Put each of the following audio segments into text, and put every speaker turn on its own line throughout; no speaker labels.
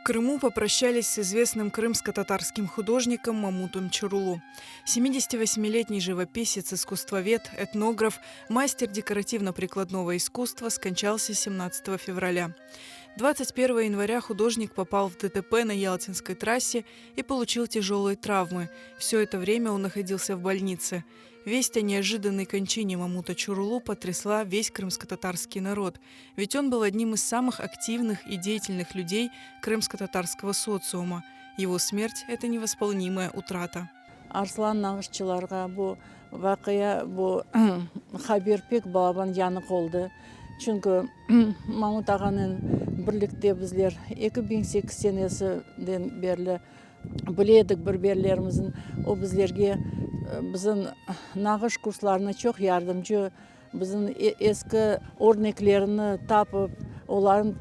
Крыму попрощались с известным крымско-татарским художником Мамутом Чорулу. 78-летний живописец, искусствовед, этнограф, мастер декоративно-прикладного искусства скончался 17 февраля. 21 января художник попал в ДТП на Ялтинской трассе и получил тяжелые травмы. Все это время он находился в больнице. Весть о неожиданной кончине Мамута Чорулу потрясла весь крымско-татарский народ, ведь он был одним из самых активных и деятельных людей крымско-татарского социума. Его смерть – это невосполнимая утрата.
Арслан нағышчыларға бұл вақия бұл хаберпек балабан яны қолды. Çünkü Мамут ағаның бірлікте біздер 2008 сенесіден берлі біледік бір-берлеріміздің, о біздерге біздің нағыш курсларына çok yardımcı, біздің ескі örneklerini tapıp, оларын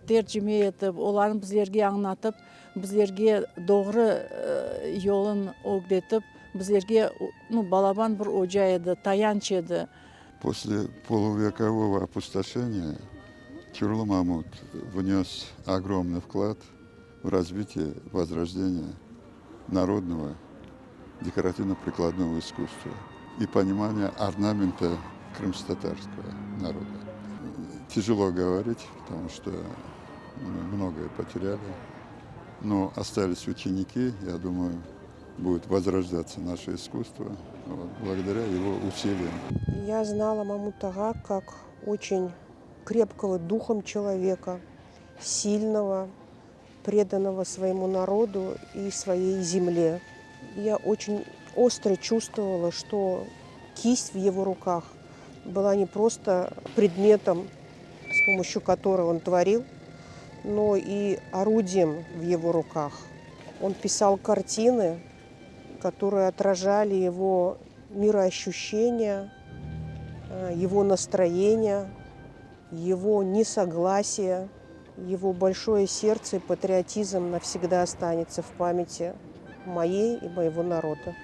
tercüme etip, оларын біздерге аңнатып, біздерге doğru yolun öğretip, біздерге балабан бір ocа еді, таянч еді.
После полувекового опустошения Чорулу Мамут внес огромный вклад в развитие, возрождение народного декоративно-прикладного искусства и понимание орнамента крымско-татарского народа. Тяжело говорить, потому что мы многое потеряли, но остались ученики, я думаю, будет возрождаться наше искусство благодаря его усилиям.
Я знала Мамут ага как очень крепкого духом человека, сильного, преданного своему народу и своей земле. Я очень остро чувствовала, что кисть в его руках была не просто предметом, с помощью которого он творил, но и орудием в его руках. Он писал картины, которые отражали его мироощущения, его настроение, его несогласие, его большое сердце и патриотизм навсегда останется в памяти моей и моего народа.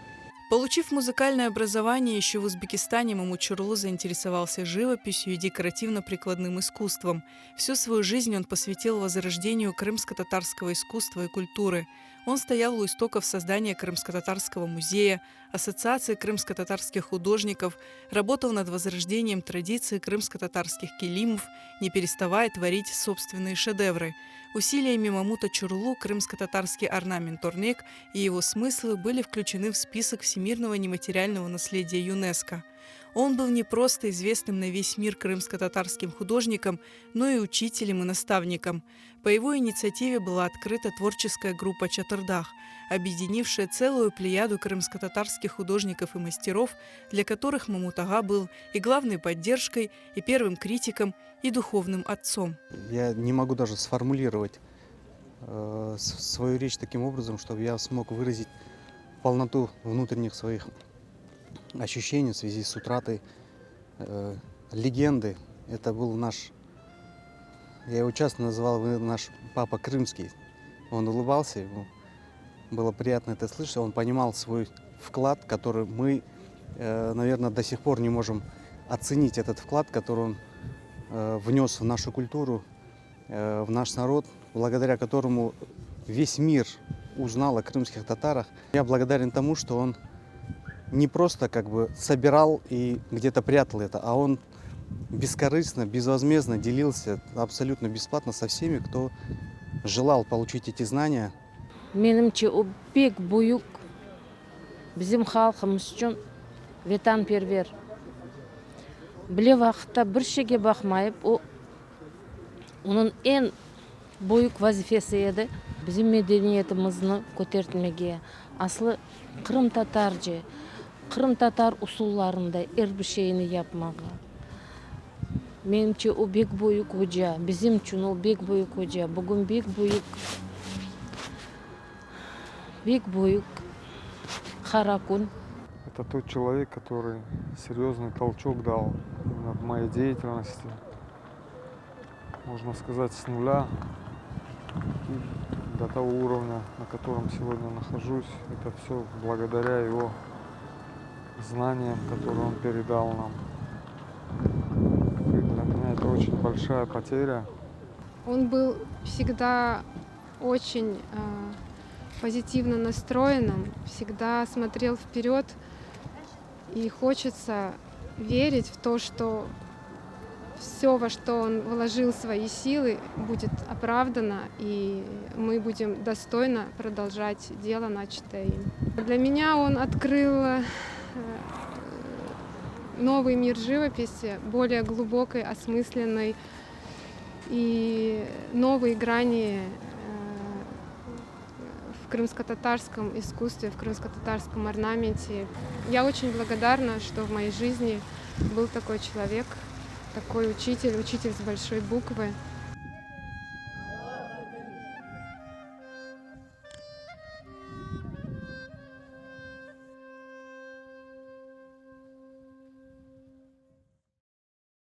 Получив музыкальное образование, еще в Узбекистане Мамут Чорулу заинтересовался живописью и декоративно-прикладным искусством. Всю свою жизнь он посвятил возрождению крымско-татарского искусства и культуры. Он стоял у истоков создания Крымско-татарского музея, Ассоциации крымско-татарских художников, работал над возрождением традиции крымско-татарских килимов, не переставая творить собственные шедевры. Усилиями Мамута Чорулу крымско-татарский орнамент Орнек и его смыслы были включены в список всемирного нематериального наследия ЮНЕСКО. Он был не просто известным на весь мир крымско-татарским художником, но и учителем и наставником. По его инициативе была открыта творческая группа «Чатырдах», объединившая целую плеяду крымско-татарских художников и мастеров, для которых Мамут ага был и главной поддержкой, и первым критиком, и духовным отцом.
Я не могу даже сформулировать свою речь таким образом, чтобы я смог выразить полноту внутренних своих ощущений в связи с утратой легенды. Это был наш, я его часто называл наш папа крымский. Он улыбался, ему было приятно это слышать. Он понимал свой вклад, который мы, наверное, до сих пор не можем оценить, этот вклад, который он внес в нашу культуру, в наш народ, благодаря которому весь мир узнал о крымских татарах. Я благодарен тому, что он не просто как бы собирал и где-то прятал это, а он бескорыстно, безвозмездно делился абсолютно бесплатно со всеми, кто желал получить эти знания.
Менімше о бек бұйық біздің халқымыз үшін ветан первер. Біле вақытта бір шеге бақмайып, оның ең бұйық вазифесі еді біздің медениетімізді көтертмеге. Асылы Қырым татар же, Қырым татар ұсуларында әрбішейіні yapmaға. Менімше о бек бұйық өже, біздің үшін о бек бұйық өже. Бүгін бек бұйық Харакун.
Это тот человек, который серьезный толчок дал в моей деятельности. Можно сказать, с нуля до того уровня, на котором сегодня нахожусь. Это все благодаря его знаниям, которые он передал нам. И для меня это очень большая потеря.
Он был всегда очень позитивно настроенным, всегда смотрел вперед, и хочется верить в то, что все, во что он вложил свои силы, будет оправдано, и мы будем достойно продолжать дело, начатое им. Для меня он открыл новый мир живописи, более глубокой, осмысленной, и новые грани в крымско-татарском искусстве, в крымско-татарском орнаменте. Я очень благодарна, что в моей жизни был такой человек, такой учитель, учитель с большой буквы.